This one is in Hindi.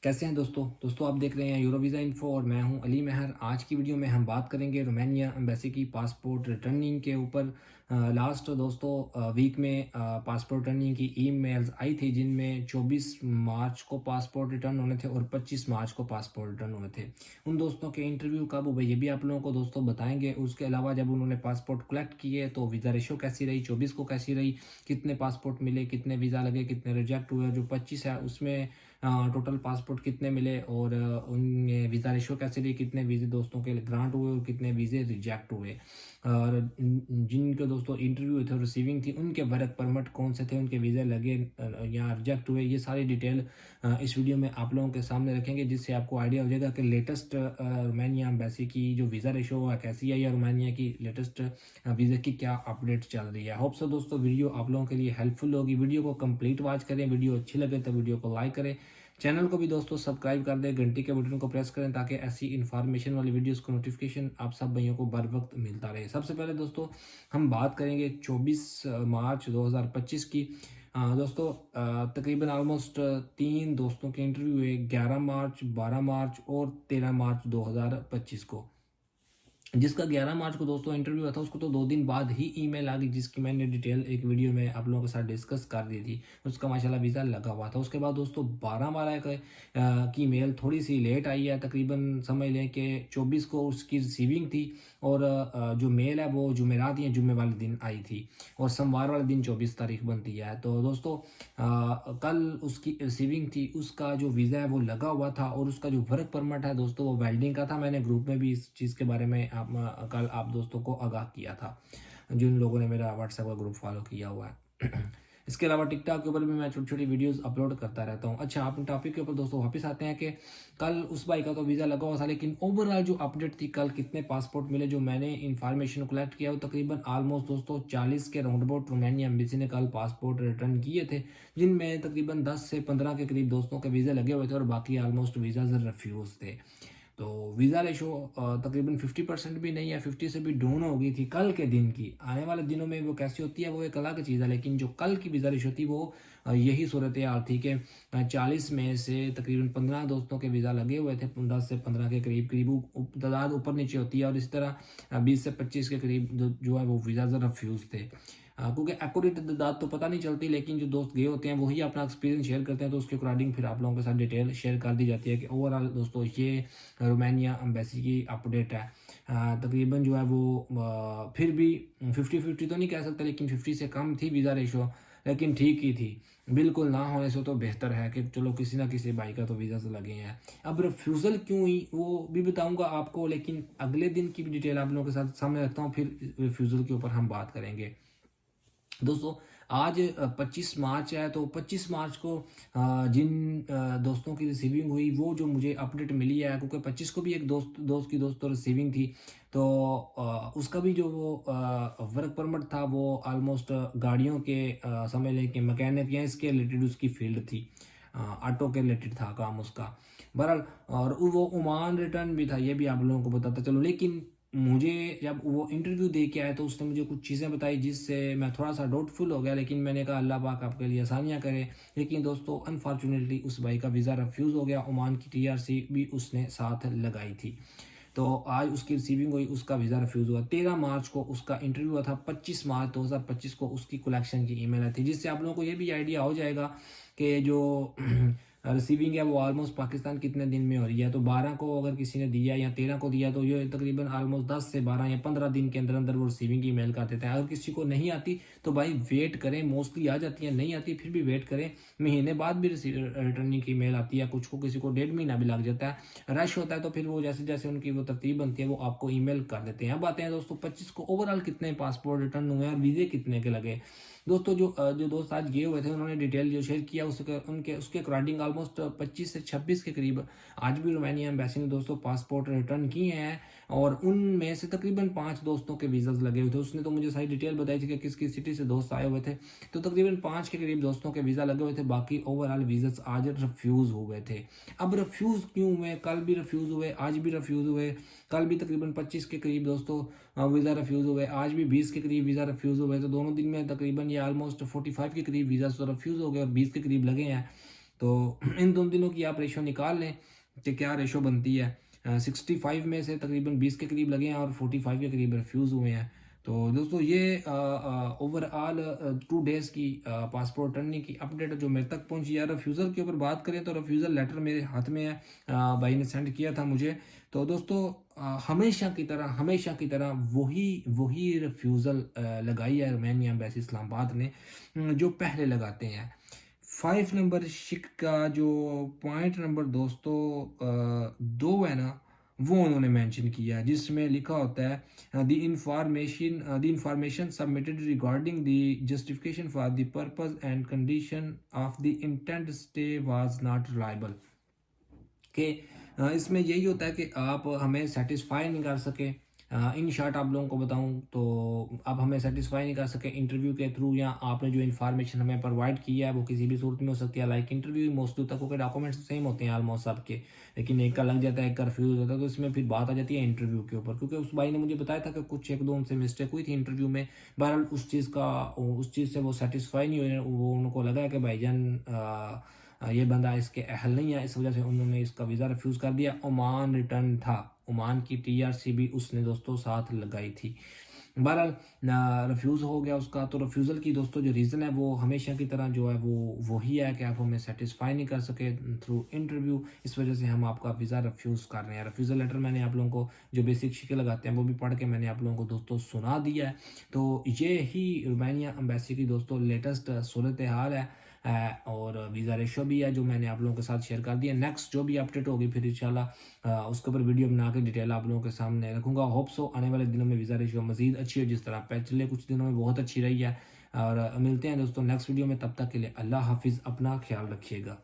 कैसे हैं दोस्तों आप देख रहे हैं यूरोवीज़ा इन्फो और मैं हूं अली महर। आज की वीडियो में हम बात करेंगे रोमानिया एम्बेसी की पासपोर्ट रिटर्निंग के ऊपर। लास्ट वीक में पासपोर्ट रिटर्निंग की ईमेल्स आई थी जिनमें 24 मार्च को पासपोर्ट रिटर्न होने थे और 25 मार्च को पासपोर्ट रिटर्न हुए थे। उन दोस्तों के इंटरव्यू कब हुए ये भी आप लोगों को दोस्तों बताएंगे। उसके अलावा जब उन्होंने पासपोर्ट कलेक्ट किए तो वीज़ा रेशो कैसी रही, 24 को कैसी रही, कितने पासपोर्ट मिले, कितने वीज़ा लगे, कितने रिजेक्ट हुए, जो 25 है उसमें टोटल पासपोर्ट कितने मिले और उनमें वीज़ा रेशो कैसे रही, कितने वीज़े दोस्तों के ग्रांट हुए और कितने वीज़े रिजेक्ट हुए। और जिनके दोस्तों इंटरव्यू थे और रिसीविंग थी उनके वर्क परमिट कौन से थे, उनके वीज़े लगे या रिजेक्ट हुए, ये सारी डिटेल इस वीडियो में आप लोगों के सामने रखेंगे जिससे आपको आइडिया हो जाएगा कि लेटेस्ट रोमानिया एम्बेसी की जो वीज़ा रेशो है कैसी है या रोमानिया की लेटेस्ट वीज़ा की क्या अपडेट चल रही है। होप सो दोस्तों वीडियो आप लोगों के लिए हेल्पफुल होगी। वीडियो को कंप्लीट वॉच करें, वीडियो अच्छी लगे तो वीडियो को लाइक करें, चैनल को भी दोस्तों सब्सक्राइब कर दें, घंटी के बटन को प्रेस करें ताकि ऐसी इन्फॉर्मेशन वाली वीडियोस को नोटिफिकेशन आप सब भाइयों को बर वक्त मिलता रहे। सबसे पहले दोस्तों हम बात करेंगे 24 मार्च 2025 की। तकरीबन ऑलमोस्ट तीन दोस्तों के इंटरव्यू हुए 11 मार्च, 12 मार्च और 13 मार्च 2025 को। जिसका 11 मार्च को दोस्तों इंटरव्यू हुआ था उसको तो 2 दिन बाद ही ईमेल आ गई जिसकी मैंने डिटेल एक वीडियो में आप लोगों के साथ डिस्कस कर दी थी। उसका माशाल्लाह वीज़ा लगा हुआ था। उसके बाद दोस्तों 12 की मेल थोड़ी सी लेट आई है, तकरीबन समझ लें कि 24 को उसकी रिसीविंग थी और जो मेल है वो जुमेरात या जुम्मे वाले दिन आई थी और सोमवार वाले दिन 24 तारीख बनती है। तो दोस्तों कल उसकी रिसीविंग थी, उसका जो वीज़ा है वो लगा हुआ था और उसका जो वर्क परमिट है दोस्तों वो वेल्डिंग का था। मैंने ग्रुप में भी इस चीज़ के बारे में कल आप दोस्तों को आगाह किया था जिन लोगों ने मेरा व्हाट्सएप का ग्रुप फॉलो किया हुआ है। इसके अलावा टिकटॉक के ऊपर भी मैं छोटी छोटी वीडियोस अपलोड करता रहता हूँ। अच्छा, अपने टॉपिक के ऊपर दोस्तों वापस आते हैं कि कल उस भाई का तो वीज़ा लगा हुआ था लेकिन ओवरऑल जो अपडेट थी कल कितने पासपोर्ट मिले, जो मैंने इन्फॉर्मेशन कलेक्ट किया वो तकरीबन ऑलमोस्ट दोस्तों 40 के राउंड अबाउट रोमानिया एम्बेसी ने कल पासपोर्ट रिटर्न किए थे जिनमें तकरीबन 10 से 15 के करीब दोस्तों के वीज़े लगे हुए थे और बाकी ऑलमोस्ट वीज़ा रिफ्यूज़ थे। तो वीज़ा रेशो तकरीबन 50% भी नहीं है, 50 से भी डाउन हो गई थी कल के दिन की। आने वाले दिनों में वो कैसी होती है वो एक अलग चीज़ है, लेकिन जो कल की वीज़ा रेशो थी वो यही सूरत हाल थी कि 40 में से तकरीबन 15 दोस्तों के वीज़ा लगे हुए थे, 10 से 15 के करीब करीब तादाद ऊपर नीचे होती है और इसी तरह 20 से 25 के करीब जो है वो वीज़ा रिफ्यूज़ थे। क्योंकि एक्यूरेट दाद तो पता नहीं चलती, लेकिन जो दोस्त गए होते हैं वही अपना एक्सपीरियंस शेयर करते हैं तो उसके अकॉर्डिंग फिर आप लोगों के साथ डिटेल शेयर कर दी जाती है कि ओवरऑल दोस्तों ये रोमानिया एम्बेसी की अपडेट है। तकरीबन जो है वो फिर भी 50-50 तो नहीं कह सकते लेकिन 50 से कम थी वीज़ा रेशो, लेकिन ठीक ही थी। बिल्कुल ना होने से तो बेहतर है कि चलो किसी ना किसी भाई का तो वीज़ा से लगे हैं। अब रिफ्यूज़ल क्यों हुई वो भी बताऊंगा आपको, लेकिन अगले दिन की भी डिटेल आप लोगों के साथ सामने रखता हूँ, फिर रिफ्यूज़ल के ऊपर हम बात करेंगे। दोस्तों आज 25 मार्च है तो 25 मार्च को जिन दोस्तों की रिसीविंग हुई वो जो मुझे अपडेट मिली है, क्योंकि 25 को भी एक दोस्त की दोस्तों रिसीविंग थी तो उसका भी जो वो वर्क परमिट था वो ऑलमोस्ट गाड़ियों के समझ लें कि मैकेनिक या इसके रिलेटेड उसकी फील्ड थी, ऑटो के रिलेटेड था काम उसका। बहरहाल और वो ओमान रिटर्न भी था, ये भी आप लोगों को बताता चलो। लेकिन मुझे जब वो इंटरव्यू दे के आया तो उसने मुझे कुछ चीज़ें बताई जिससे मैं थोड़ा सा डाउटफुल हो गया, लेकिन मैंने कहा अल्लाह पाक आपके लिए आसानियाँ करे। लेकिन दोस्तों अनफॉर्चुनेटली उस भाई का वीज़ा रिफ्यूज़ हो गया, ओमान की टीआरसी भी उसने साथ लगाई थी। तो आज उसकी रिसीविंग हुई, उसका वीज़ा रिफ्यूज़ हुआ। 13 मार्च को उसका इंटरव्यू हुआ था, 25 मार्च 2025 को उसकी कलेक्शन की ईमेल आई थी, जिससे आप लोगों को ये भी आइडिया हो जाएगा कि जो रिसीविंग है वो ऑलमोस्ट पाकिस्तान कितने दिन में हो रही है। तो 12 को अगर किसी ने दिया या 13 को दिया तो ये तकरीबन ऑलमोस्ट 10 से 12 या 15 दिन के अंदर अंदर वो रिसीविंग की मेल कर देते हैं। अगर किसी को नहीं आती तो भाई वेट करें, मोस्टली आ जाती है, नहीं आती फिर भी वेट करें, महीने बाद भी रिटर्निंग की मेल आती है, कुछ को किसी को 1.5 महीना भी लग जाता है। रश होता है तो फिर वो जैसे जैसे उनकी वो तरतीब बनती है वो आपको ईमेल कर देते हैं। अब आते हैं दोस्तों 25 को ओवरऑल कितने पासपोर्ट रिटर्न हुए और वीज़े कितने के लगे। दोस्तों जो दोस्त आज गए हुए थे उन्होंने डिटेल जो शेयर किया उसके अकॉर्डिंग ऑलमोस्ट 25 से 26 के करीब आज भी रोमानिया एम्बेसी ने दोस्तों पासपोर्ट रिटर्न किए हैं और उनमें से तकरीबन 5 दोस्तों के वीज़ाज लगे हुए थे। उसने तो मुझे सारी डिटेल बताई थी कि किस किस सिटी से दोस्त आए हुए थे, तो तकरीबन 5 के करीब दोस्तों के वीज़ा लगे हुए थे। बाकी ओवरऑल वीज़ाज आज रिफ्यूज़ हो गए थे। अब रिफ्यूज़ क्यों हुए, कल भी रिफ्यूज़ हुए, आज भी रिफ्यूज़ हुए। कल भी तकरीबन 25 के करीब दोस्तों वीज़ा रिफ्यूज़ हुए, आज भी 20 के करीब वीज़ा रिफ्यूज़ हुए। तो दोनों दिन में तकरीबन ये ऑलमोस्ट 45 के करीब वीज़ा तो रिफ्यूज़ हो गए और 20 के करीब लगे हैं। तो इन दोनों दिनों की आप रेशो निकाल लें कि क्या रेशो बनती है। 65 में से तकरीबन 20 के करीब लगे हैं और 45 के करीब रिफ्यूज़ हुए हैं। तो दोस्तों ये ओवरऑल 2 डेज़ की पासपोर्ट टर्निंग की अपडेट जो मेरे तक पहुंची है। रिफ्यूज़ल के ऊपर बात करें तो रिफ्यूज़ल लेटर मेरे हाथ में है, भाई ने सेंड किया था मुझे। तो दोस्तों हमेशा की तरह वही रिफ्यूज़ल लगाई है रोमानिया एम्बेसी इस्लामाबाद ने, जो पहले लगाते हैं। 5 नंबर शिक का जो पॉइंट नंबर दोस्तों 2 है ना, वो उन्होंने मेंशन किया है, जिसमें लिखा होता है the information submitted regarding the justification for the purpose and condition of the intent stay was not reliable. कि इसमें यही होता है कि आप हमें सेटिस्फाई नहीं कर सके। इन शॉर्ट आप लोगों को बताऊं तो आप हमें सेटिस्फाई नहीं कर सके इंटरव्यू के थ्रू, या आपने जो इन्फॉर्मेशन हमें प्रोवाइड किया है वो किसी भी सूरत में हो सकती है। लाइक इंटरव्यू मोस्टली तक के डॉक्यूमेंट्स सेम होते हैं ऑलमोस्ट सबके, लेकिन एक का लग जाता है, एक का रिफ्यूज होता है। तो इसमें फिर बात आ जाती है इंटरव्यू के ऊपर, क्योंकि उस भाई ने मुझे बताया था कि कुछ एक दो उनसे मिस्टेक हुई थी इंटरव्यू में। बहरहाल उस चीज़ से वो सेटिस्फाई नहीं हुए, वो उनको लगा कि भाईजान ये बंदा इसके अहल नहीं है, इस वजह से उन्होंने इसका वीज़ा रिफ्यूज़ कर दिया। ओमान रिटर्न था, ओमान की टीआरसी भी उसने दोस्तों साथ लगाई थी। बहरहाल रिफ्यूज़ हो गया उसका। तो रिफ्यूज़ल की दोस्तों जो रीज़न है वो हमेशा की तरह जो है वो वही है कि आप हमें सेटिस्फाई नहीं कर सके थ्रू इंटरव्यू, इस वजह से हम आपका वीज़ा रिफ्यूज़ कर रहे हैं। रिफ्यूज़ल लेटर मैंने आप लोगों को जो बेसिक शिक्के लगाते हैं वो भी पढ़ के मैंने आप लोगों को दोस्तों सुना दिया है। तो ये ही रोमानिया एम्बेसी की दोस्तों लेटेस्ट सूरत हाल है। और वीज़ा रेशो भी है जो मैंने आप लोगों के साथ शेयर कर दिया। नेक्स्ट जो भी अपडेट होगी फिर इंशाल्लाह उसके ऊपर वीडियो बना के डिटेल आप लोगों के सामने रखूँगा। होप सो आने वाले दिनों में वीज़ा रेशो मज़ीद अच्छी हो, जिस तरह पिछले कुछ दिनों में बहुत अच्छी रही है। और मिलते हैं दोस्तों नेक्स्ट वीडियो में, तब तक के लिए अल्लाह हाफिज़, अपना ख्याल रखिएगा।